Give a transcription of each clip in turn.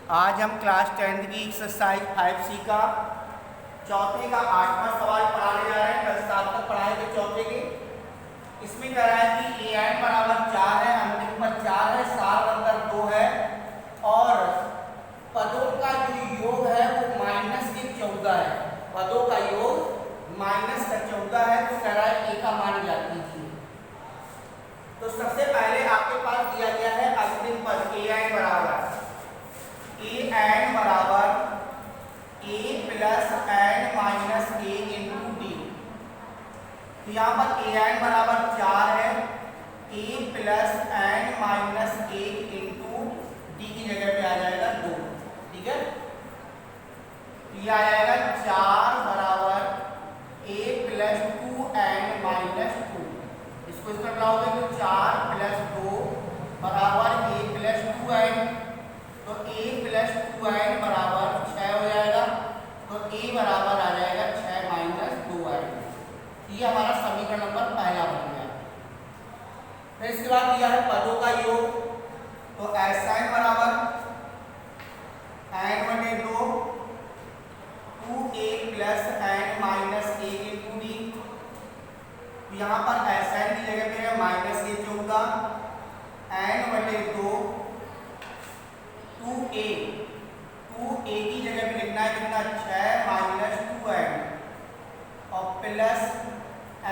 आज हम class 10th की एक्सरसाइज 5C का चौथे का 8वां सवाल पढ़ाने जा रहे हैं। कल 7 तक पढ़ाए थे चौथे के। इसमें कह रहा है कि an बराबर 4 है, अंतिम पद 4 है, सार अंतर 2 है और पदों का जो योग है वो माइनस के 14 है। पदों का योग माइनस का 14 है। तो कह रहा है a का मान ज्ञात कीजिए। तो सबसे पहले आपके पास दिया गया है अंतिम पद an बराबर a plus n minus a into D. तो यहाँ पर an बराबर 4 है, a plus n minus a into D की जगह पे आ जाएगा 2। ठीक है, ये आ जाएगा 4 बराबर a प्लस 2n माइनस 2। इसको इस तरफ लाओगे तो 4 प्लस 2 बराबर a प्लस 2n। तो a प्लस 2n बराबर 6 हो जाएगा। तो a बराबर आ जाएगा 6 माइनस 2n। ये हमारा समीकरण नंबर पहला बन गया। फिर इसके बाद दिया है पदों का योग। तो sin बराबर n बटे 2 2a plus n minus 1 into D. यहाँ पर sin की जगह पे है माइनस a होगा, n बटे 2 2a की जगह पे लिखना है कितना 6 माइनस 2n और plus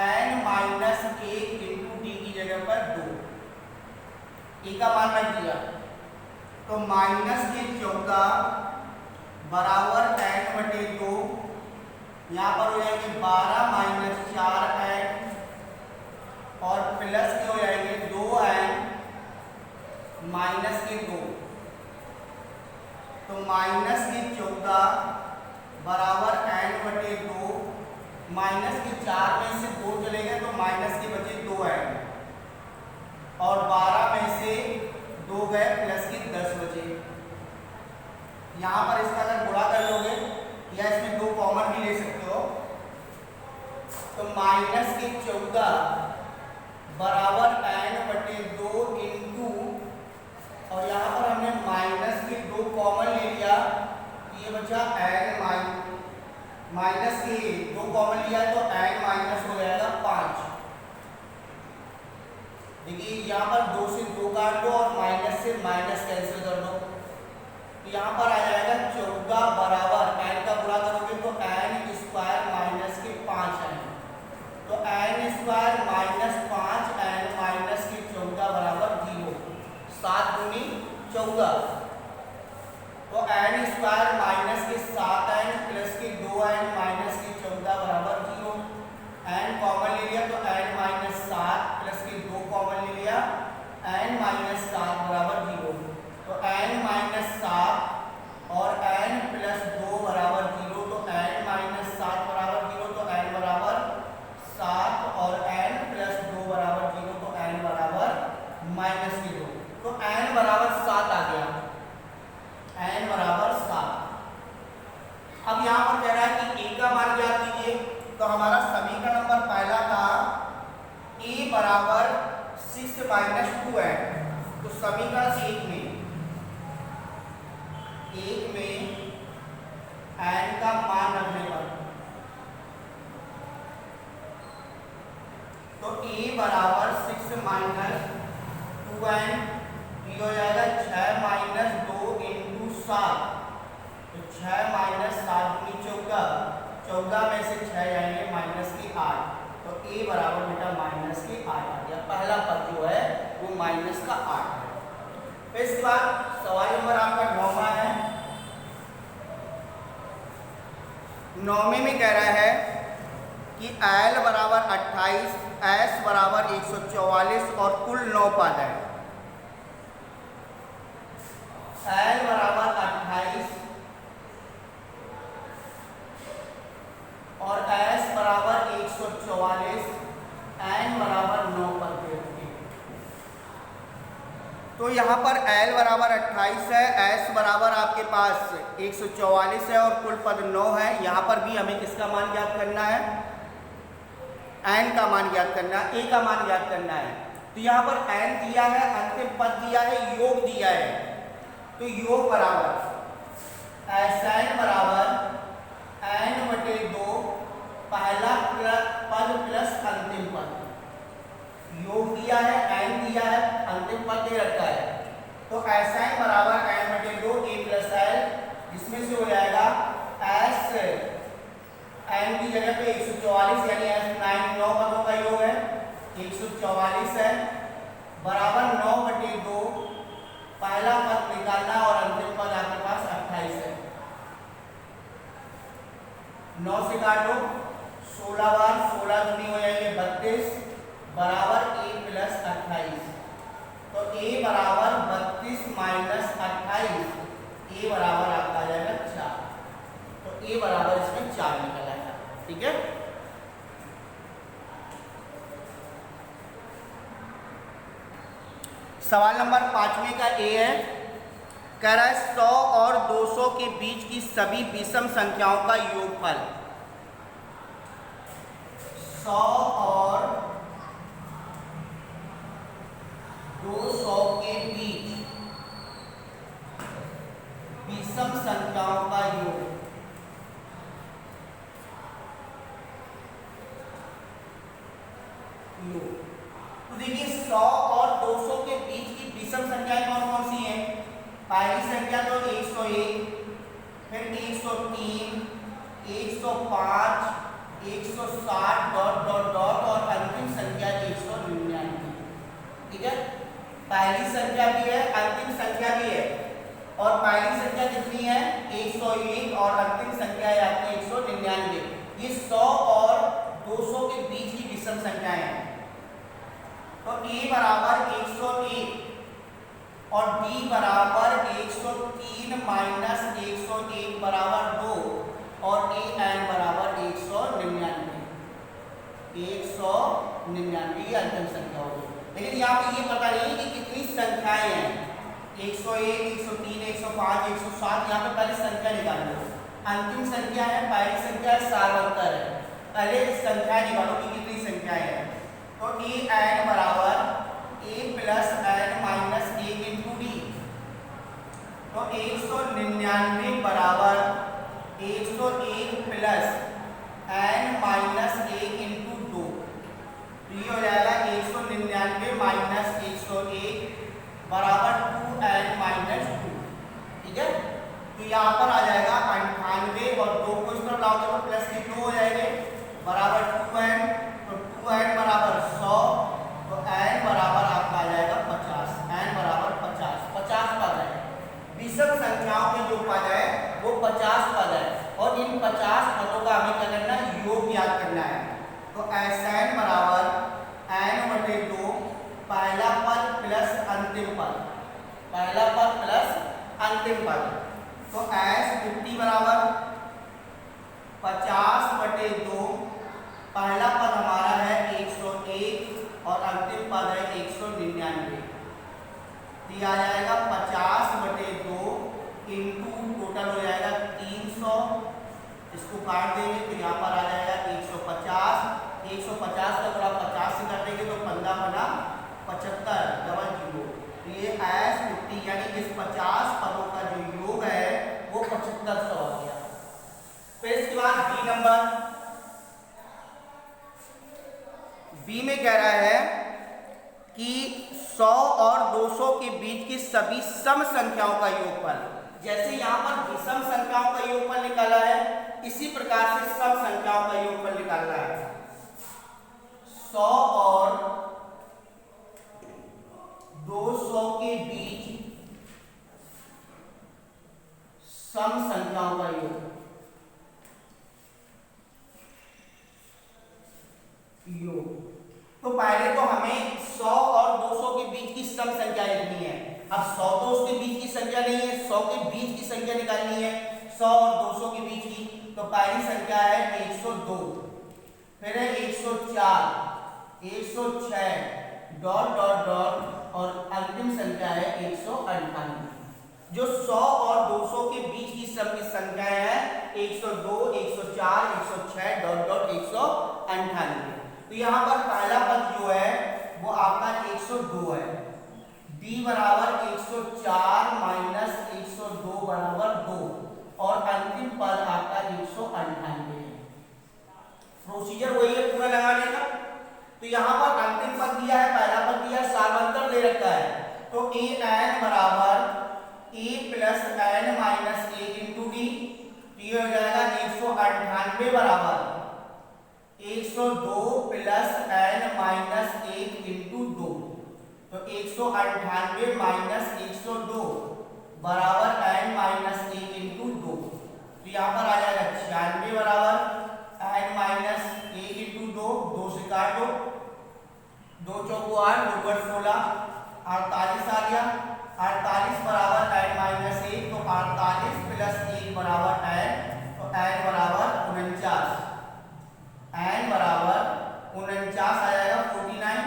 n minus 1 into D की जगह पर 2। a का मान रख दिया तो माइनस के 14 बराबर n बटे 2। यहाँ पर हो जाएंगे 12 माइनस 4n और प्लस के हो जाएंगे 2n माइनस के 2। तो माइनस के 14 बराबर n बटे 2। माइनस के 4 में से 2 चले गए तो माइनस के बचे 2n और 12 में से 2 गए प्लस के 10 बचे। यहाँ पर इसका अगर गुणा कर लोगे या इसमें 2 कॉमन भी ले सकते हो तो माइनस के 14 बराबर n बटे 2 इंटू और यहाँ पर हमने माइनस के 2 कॉमन ले लिया, ये बचा n माइनस के 2 कॉमन लिया तो n माइनस हो जाएगा 5। देखिए यहाँ पर 2 से 2 काट दो और माइनस से माइनस कैंसिल कर दो। तो यहाँ पर आ जाएगा 14 बराबर n का गुणा करोगे तो n स्क्वायर माइनस के 5n। तो n square minus 5n minus के 14 बराबर 0। 7 दूनी 14 तो n स्क्वायर माइनस के 7n प्लस के 2n माइनस के 14 बराबर 0। n कॉमन ले लिया तो n माइनस 7 प्लस के 2 कॉमन ले लिया n माइनस 7 बराबर 0। तो n माइनस 7 और n प्लस 2 बराबर 0। तो n माइनस 7 बराबर 0 तो n बराबर 7 और n प्लस 2 बराबर 0 तो n बराबर माइनस के 2। तो n बराबर 7 आ गया, n बराबर 7। अब यहाँ पर कह रहा है कि a का मान ज्ञात कीजिए। तो हमारा समीकरण नंबर पहला था a बराबर 6 माइनस 2n। तो समीकरण 1 में n का मान रखने पर तो a बराबर 6 माइनस 2n हो जाएगा 6 माइनस 2 इंटू 7। तो 6 माइनस 7 दूनी 14, 14 में से 6 जाएंगे माइनस के 8। तो a बराबर बेटा माइनस के 8 आ गया। पहला पद जो है वो माइनस का 8 है। फिर इसके बाद सवाल नंबर आपका 9वां है। 9वें में कह रहा है कि l बराबर 28, s बराबर 144 और कुल 9 पद है। l बराबर 28 और s बराबर 144, n बराबर 9 पद के होंगे। तो यहाँ पर l बराबर 28 है, s बराबर आपके पास 144 है और कुल पद 9 है। यहाँ पर भी हमें किसका मान ज्ञात करना है? n का मान ज्ञात करना है, a का मान ज्ञात करना है। तो यहाँ पर n दिया है, अंतिम पद दिया है, योग दिया है। तो योग बराबर एन बराबर n/2 पहला पद प्लस अंतिम पद, योग दिया है, n दिया है, अंतिम पद दे रखा है, तो एन बराबर n/2 a प्लस l, जिसमें से हो जाएगा एस n की जगह पे 144 यानी एस 9 पदों का योग है, 144 है, बराबर 9/2 पहला पद निकालना और अंतिम पद आपके पास 28 है। 9 से काटो, 16 बार 16 दूनी हो जाएंगे 32 बराबर a प्लस 28, तो a बराबर 32 माइनस 28, a बराबर आपका आ जाएगा 4, तो a बराबर इसमें 4 निकल आएगा। ठीक है, सवाल नंबर 5वें का ए है, कह रहा है 100 और 200 के बीच की सभी विषम संख्याओं का योगफल। 100 और 200 के बीच विषम संख्याओं का योग, तो देखिए 100 और 200 के बीच की विषम संख्याएं कौन कौन सी हैं? पहली संख्या तो 101, फिर 103, 105, 160 डॉट डॉट डॉट और अंतिम संख्या 199। ठीक है, पहली संख्या भी है, अंतिम संख्या भी है, और पहली संख्या कितनी है? 101 और अंतिम संख्या है आपकी 199। ये 100 और 200 के बीच की विषम संख्याएं हैं, तो a बराबर 101 और d बराबर 103 माइनस 101 बराबर 2 और a n बराबर 199, 199 अंतिम संख्या होगी। लेकिन यहाँ पे ये पता नहीं कि कितनी संख्याएं हैं, 101, 103, 105, 160, यहाँ पे पहले संख्या निकालो, अंतिम संख्या है, पहली संख्या है, सार्वत्तर है, पहले संख्या निकालो कि कितनी संख्याएं हैं, तो ए एन बराबर A plus N minus 1 into D, तो 199 बराबर 101 प्लस एन माइनस 1 इंटू 2, तो ये हो जाएगा 199 माइनस 101 बराबर 2n माइनस 2। ठीक है, तो यहाँ पर आ जाएगा 98 और 2 को इस तरफ लाओगे तो प्लस के 2 हो जाएंगे बराबर 2n, तो 2n बराबर 100, तो n बराबर आपका आ जाएगा 50, n बराबर 50, 50 पद है, विषम संख्याओं के जो पद है वो 50 पद है, और इन 50 पदों का हमें क्या करना है? योग याद करना है, तो n बराबर n/2 पहला पद प्लस अंतिम पद, पहला पद प्लस अंतिम पद, तो s50 बराबर 50/2 पहला पद हमारा है 101 और अंतिम पद है 199, तो आ जाएगा 50/2 इंटू टोटल हो जाएगा 300, इसको काट देंगे तो यहाँ पर आ जाएगा 150, 150 का थोड़ा 50 से कर देंगे तो 15 बना 75 डबल जीरो, तो ये s50 यानी इस 50 पदों का जो योग है वो 7500 हो गया। फिर इसके बाद बी नंबर, बी में कह रहा है कि 100 और 200 के बीच की सभी सम संख्याओं का योगफल, जैसे यहाँ पर विषम संख्याओं का योगफल निकाला है, इसी प्रकार से सम संख्याओं का योगफल निकालना है। 100 और 200 के बीच सम संख्याओं का योग, तो पहले तो हमें 100 और 200 के बीच की सम संख्या लिखनी है। अब 100 तो उसके बीच की संख्या नहीं है, 100 के बीच की संख्या निकालनी है 100 और 200 के बीच की, तो पहली संख्या है 102, फिर है 104, 106 डॉट डॉट डॉट और अंतिम संख्या है 198। जो 100 और 200 के बीच की सम की संख्या है 102, 104, 106 डॉट डॉट 198। तो यहाँ पर पहला पद जो है वो आपका 102 है, d बराबर 104 माइनस 102 बराबर 2 प्रोसीजर वही है पूरा लगाने का। तो यहाँ पर अंतिम पद दिया है, पहला पद दिया है, सार्वंतर दे रखा है, तो ए एन बराबर A plus N minus 1 into D, ये हो जाएगा 198 बराबर 102 प्लस एन माइनस 1 इंटू 2, तो 198 माइनस 102 बराबर एन माइनस 1 इंटू 2, तो यहाँ पर आ जाएगा 96 बराबर एन माइनस 1 इंटू 2, 2 से काट दो, 2 चौको 8, 2 बट 16, 48 आ गया, 48 बराबर एन माइनस 1, तो 48 प्लस 1 बराबर एन, तो एन बराबर 49, एन बराबर 49 आ जाएगा 49।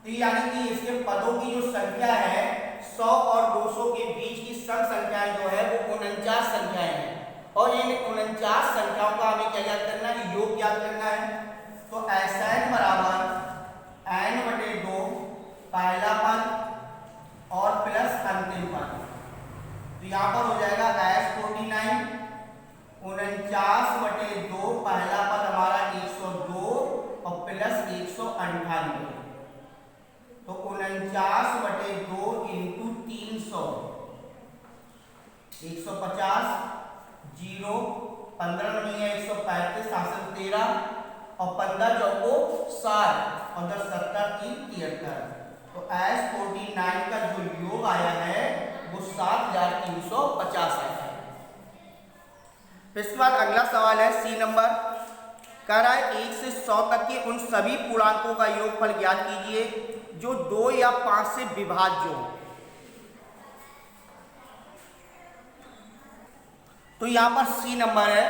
तो यानी कि इसके पदों की जो संख्या है 100 और 200 के बीच की सम संख्याएं जो है वो 49 संख्याएं हैं, और इन 49 संख्याओं का हमें क्या याद करना है, योग याद करना है। तो Sn बराबर n बटे 2 पहला पद और प्लस अंतिम पद, तो यहाँ पर हो जाएगा S49 49 बटे 2 पहला पद हमारा 102 और प्लस 198, तो 49 बटे 2 इंटू 300 150, 0 15 नहीं है 135, 7 13 और 15 चौको 60 और 10 70 3 73, तो S49 का जो योग आया है वो 7350 आया है। इसके बाद अगला सवाल है सी नंबर, कह रहा है 1 से 100 तक के उन सभी पूर्णांकों का योगफल ज्ञात कीजिए जो 2 या 5 से विभाज्य हो। तो यहां पर सी नंबर है,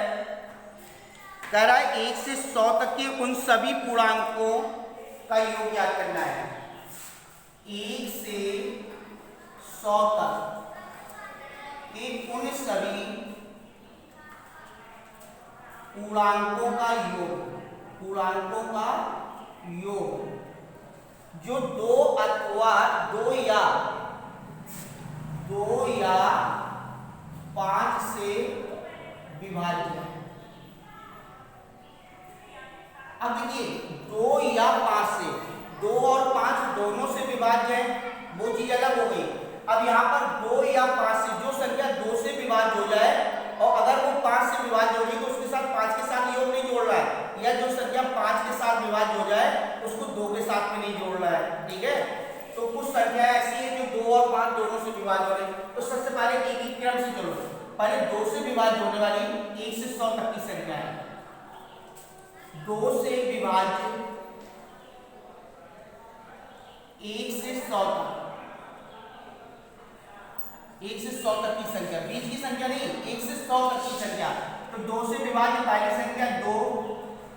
कह रहा है 1 से 100 तक के उन सभी पूर्णांकों का योग ज्ञात करना है। 1 से 100 तक के उन सभी पूर्णांकों का योग जो 2 अथवा 2 या 5 से विभाज्य है। अब देखिए 2 या 5 से, 2 और 5 दोनों से विभाज्य है, वो चीज अलग हो गई। अब यहाँ पर 2 या 5 से, जो संख्या 2 से विभाज्य हो जाए और अगर वो 5 से विभाज्य हो गई तो उसके साथ 5 के साथ योग नहीं जोड़ रहा है, या जो संख्या 5 के साथ विभाज्य हो जाए उसको 2 के साथ में नहीं जोड़ रहा है, ठीक है। तो कुछ संख्या ऐसी है जो 2 और 5 दोनों से विभाज्य हो रही, तो सबसे पहले एक ही क्रम से चलो, पहले 2 से विभाज्य होने वाली 1 से 100 तक की संख्या है, 2 से विभाज्य 1 से 100 तक, 1 से 100 तक की संख्या, बीच की संख्या नहीं, 1 से 100 तक की संख्या। तो 2 से विभाज्य पहली संख्या 2,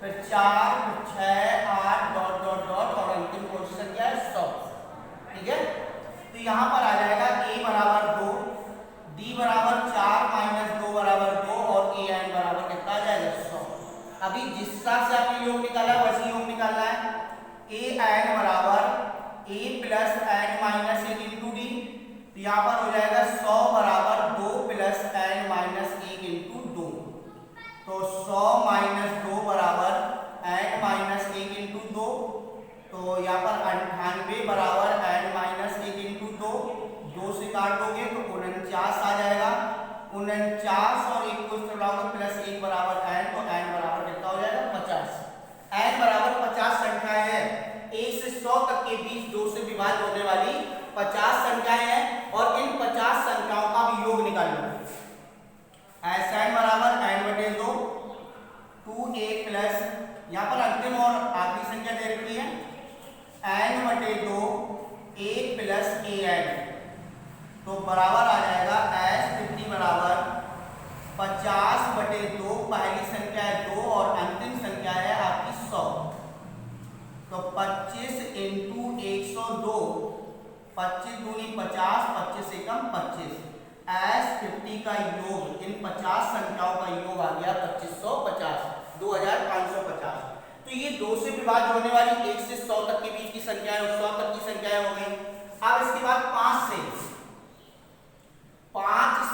फिर 4, फिर 6, 8 डॉट डॉट डॉट और अंतिम कौन सी संख्या है 100, ठीक है। तो यहाँ पर आ जाएगा a बराबर 2, d बराबर 4 माइनस 2 बराबर 2 और an बराबर कितना आ जाएगा 100। अभी जिस हिसाब से आपने योग निकाला है वैसे योग निकालना है। an बराबर a plus n minus 1 into D, तो यहाँ पर हो जाएगा 100 बराबर 2 प्लस n माइनस 1 इंटू 2, तो 100 माइनस 2 बराबर n माइनस 1 इंटू 2, तो यहाँ पर 98 बराबर n माइनस 1 इंटू 2, 2 से काट दोगे तो 49 आ जाएगा, 49 और 1 को मिलाओगे प्लस 1 बराबर n, तो n बराबर कितना हो जाएगा 50। n बराबर 50 संख्याएं हैं, 1 से 100 तक के बीच 2 से विभाज्य होने वाली 50 संख्याएं हैं, और इन 50 संख्याओं का भी योग निकाल लो। Sn बराबर n बटे 2 2a प्लस, यहाँ पर अंतिम और आखिरी संख्या दे रखी है n बटे 2 a प्लस an, तो बराबर आ जाएगा S50 बराबर 50 बटे 2, पहली संख्या है 2 और अंतिम संख्या है आपकी 100, तो 25 इंटू 102, 25 दूनी 50, 25 से कम 25, S50 का योग, इन 50 संख्याओं का योग आ गया 2550, 2550। तो ये 2 से विभाज्य होने वाली 1 से 100 तक के बीच की संख्या है, 100 तक की संख्या हो गई। अब इसके बाद 5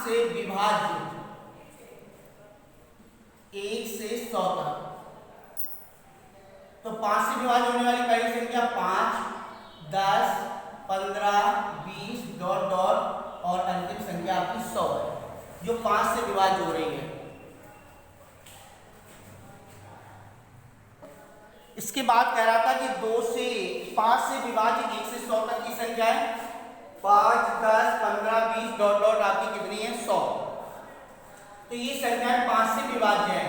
से विभाज्य 1 से 100 तक, विभाज्य होने वाली पहली संख्या 5, 10, 15, 20 डॉट डॉट और अंतिम संख्या आपकी 100 है जो 5 से विभाज्य हो रही है। इसके बाद कह रहा था कि 5 से विभाज्य 1 से 100 तक की संख्या है 5, 10, 15, 20 डॉट डॉट आपकी कितनी है 100। तो ये संख्याएं 5 से विभाज्य है।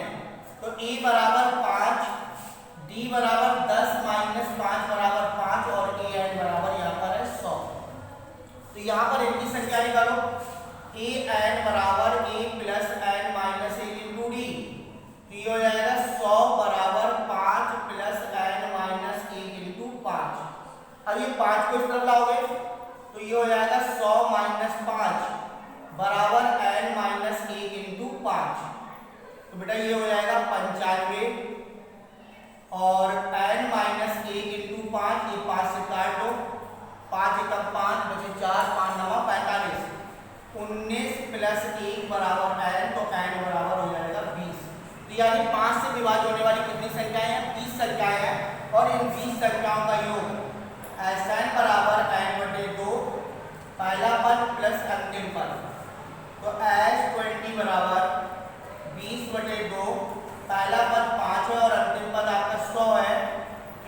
तो a बराबर 5, d बराबर 10 माइनस 5 बराबर 5 और a n बराबर यहाँ पर है 100। तो यहाँ पर इनकी संख्या निकालो a n बराबर a plus n minus 1 into D. तो ये हो जाएगा 100 बराबर 5 प्लस n माइनस 1 इंटू 5। अब ये 5 को इस तरफ लाओगे तो ये हो जाएगा 100 माइनस 5 बराबर n माइनस 1 इंटू 5। तो बेटा ये हो जाएगा 95 और n माइनस 1 इंटू 5, ये 5 से काट दो, 5 एकम 5 बचे 4, 5 नवा 45, 19 प्लस 1 बराबर n, तो n बराबर हो जाएगा 20। तो यानी 5 से विभाज्य होने वाली कितनी संख्याएं हैं 20 संख्याएं हैं और इन 20 संख्याओं का योग Sn बराबर n/2 पहला पद प्लस अंतिम पद। तो S20 बराबर 20/2 पहला पद 5 है और अंतिम पद आपका 100 है।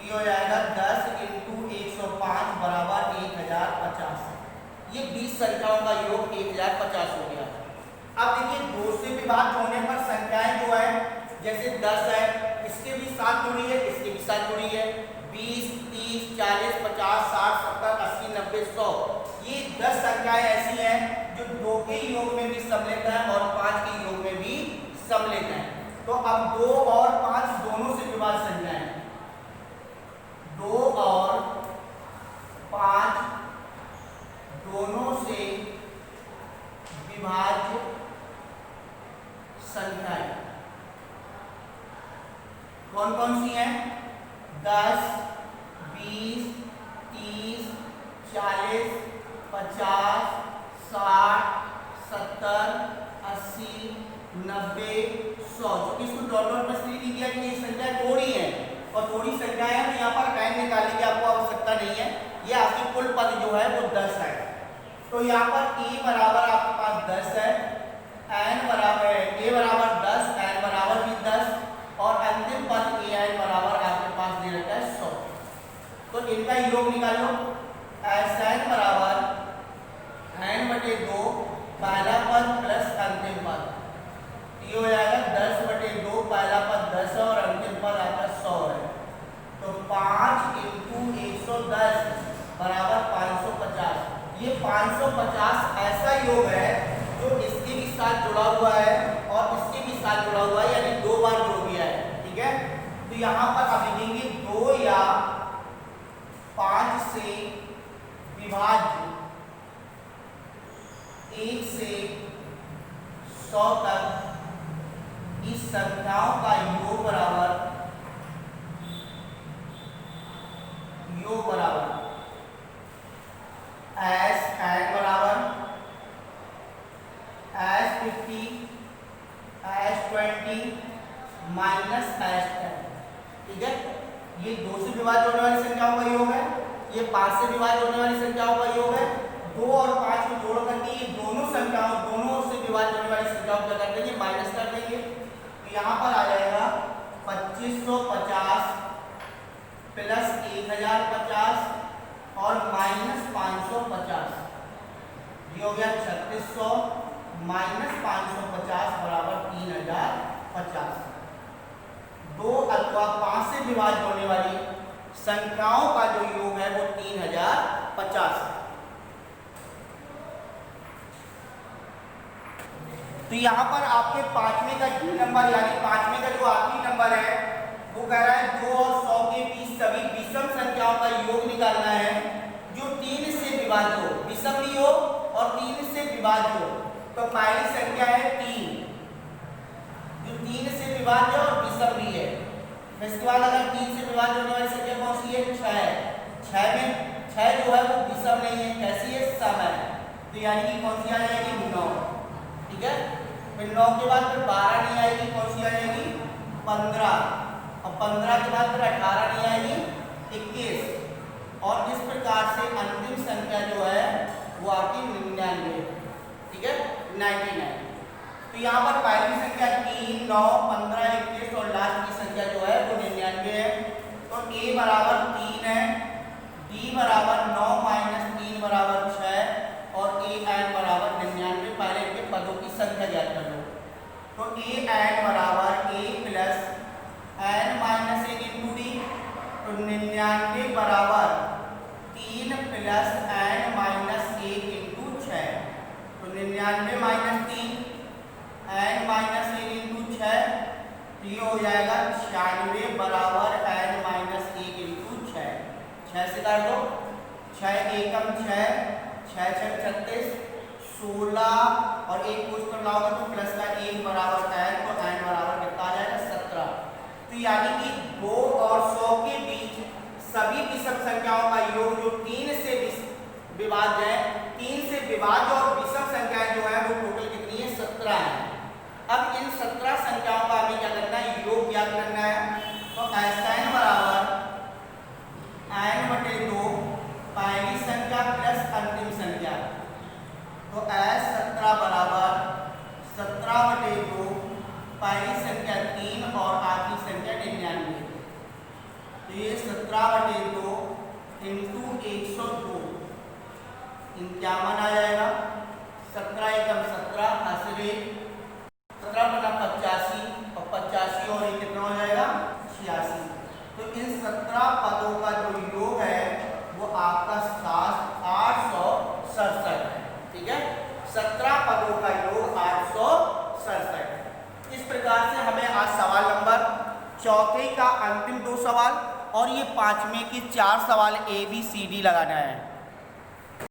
ये हो जाएगा 10 इंटू 105 बराबर 1050। ये 20 संख्याओं का योग 1050 हो गया। अब देखिए 2 से विभाज्य होने पर संख्याएं जो है जैसे 10 है इसके भी साथ जुड़ी है, इसके भी साथ जुड़ी है, 20, 30, 40, 50, 60, 70, 80, 90, 100। ये 10 संख्याएं ऐसी हैं जो 2 के योग में भी सम्मिलित है और 5 के योग में भी सम्मिलित है। तो अब 2 और 5 दोनों से विभाज्य संख्याएं, 2 और 5 दोनों से विभाज्य संख्याएं कौन कौन सी हैं 10, 20, 30, 40, 50, 60, 70, 80, 90, 100। जो इसको डॉट डॉट में नहीं दिया कि ये संख्या थोड़ी है और थोड़ी संख्या है तो यहाँ पर n निकालने की आपको आवश्यकता नहीं है। ये आपकी कुल पद जो है वो 10 है। तो यहाँ पर a बराबर आपके पास 10 है, n बराबर a बराबर 10, n बराबर भी 10 और अंतिम पद an बराबर आपके पास दे रखा है 100। तो इनका योग निकालो Sn बराबर n/2 पहला पद प्लस अंतिम पद। ये हो जाएगा 10/2 पहला पद 10 है और अंतिम पद आपका 100 है। तो 5 इंटू 110 बराबर 550। ये 550 ऐसा योग है जो इसके भी साथ जुड़ा हुआ है और इसके भी साथ जुड़ा हुआ है, यानी 2 बार जुड़ गया है। ठीक है, तो यहाँ पर आप लिखेंगे 2 या 5 से विभाज्य 1 से 100 तक इस संख्याओं का योग बराबर Sn बराबर S50 S20 माइनस S10। ठीक है, ये 2 से विभाज्य होने वाली संख्याओं का योग है, ये 5 से विभाज्य होने वाली संख्याओं का योग है। 2 और 5 को जोड़ करके ये दोनों संख्याओं दोनों से विभाज्य होने वाली संख्याओं को क्या कर देंगे माइनस कर देंगे। तो यहाँ पर आ जाएगा 2550 प्लस 1050 और माइनस 550। ये हो गया 3600 माइनस 550 बराबर 3050। 2 अथवा 5 से विभाज्य होने वाली संख्याओं का जो योग है वो 3050 है। तो यहाँ पर आपके 5वें का डी नंबर यानी 5वें का जो आखिरी नंबर है वो कह रहा है 2 और 100 के बीच सभी विषम संख्याओं का योग निकालना है जो 3 से विभाज्य हो, विषम भी हो और 3 से विभाज्य हो। तो पहली संख्या है 3 जो 3 से विभाज्य और विषम भी है। इसके बाद अगर 3 से विभाज्य होने वाली संख्या कौन सी है 6। 6 में 6 जो है वो विषम नहीं है, कैसी है सम है। तो यानी कि कौन सी आ जाएगी 9। ठीक है, फिर 9 के बाद फिर 12 नहीं आएगी, कौन सी आ जाएगी 15 और 15 के बाद फिर 18 नहीं आएगी 21 और इस प्रकार से अंतिम संख्या जो है वो आपकी 99, ठीक है, 99। तो यहाँ पर पहली संख्या 3, 9, 15, 21 और लास्ट की संख्या जो है वो 99 है। तो a बराबर 3 है, b बराबर 9 माइनस 3 बराबर 6 और a n बराबर 99। पहले इनके पदों की संख्या ज्ञात कर लो। तो a n बराबर a plus n minus 1 into D. तो 99 बराबर 3 प्लस n माइनस 1 इंटू 6। तो 99 माइनस 3 n माइनस 1 इंटू 6, तो ये हो जाएगा 96 बराबर n माइनस 1 इंटू 6। 6 से काट दो, 6 एकम 6, 6 6 36, 16 और 1 कुछ कर लाओगे तो प्लस का 1 बराबर n, तो n बराबर कितना आ जाएगा 17। तो यानी कि 2 और 100 के बीच सभी विषम संख्याओं का योग जो 3 से विभाज्य है, 3 से विभाज्य और विषम संख्याएं जो है वो टोटल कितनी है 17 है। अब इन 17 संख्याओं का हमें क्या करना है, योग ज्ञात करना है। तो Sn बराबर n बटे 2 पहली संख्या प्लस अंतिम संख्या। तो S17 बराबर 17 बटे 2 पहली संख्या 3 और आखिरी संख्या 99। तो ये 17 बटे 2 इंटू 102 क्या मान आ जाएगा, 17 एकम 17 हसरे 17 बटा 85 और 85 और ये कितना हो जाएगा 86। तो इन 17 पदों का जो योग है वो आपका 867 है, ठीक है। 17 पदों का योग 867 है। इस प्रकार से हमें आज सवाल नंबर चौथे का अंतिम 2 सवाल और ये 5वें की 4 सवाल A B C D लगाना है।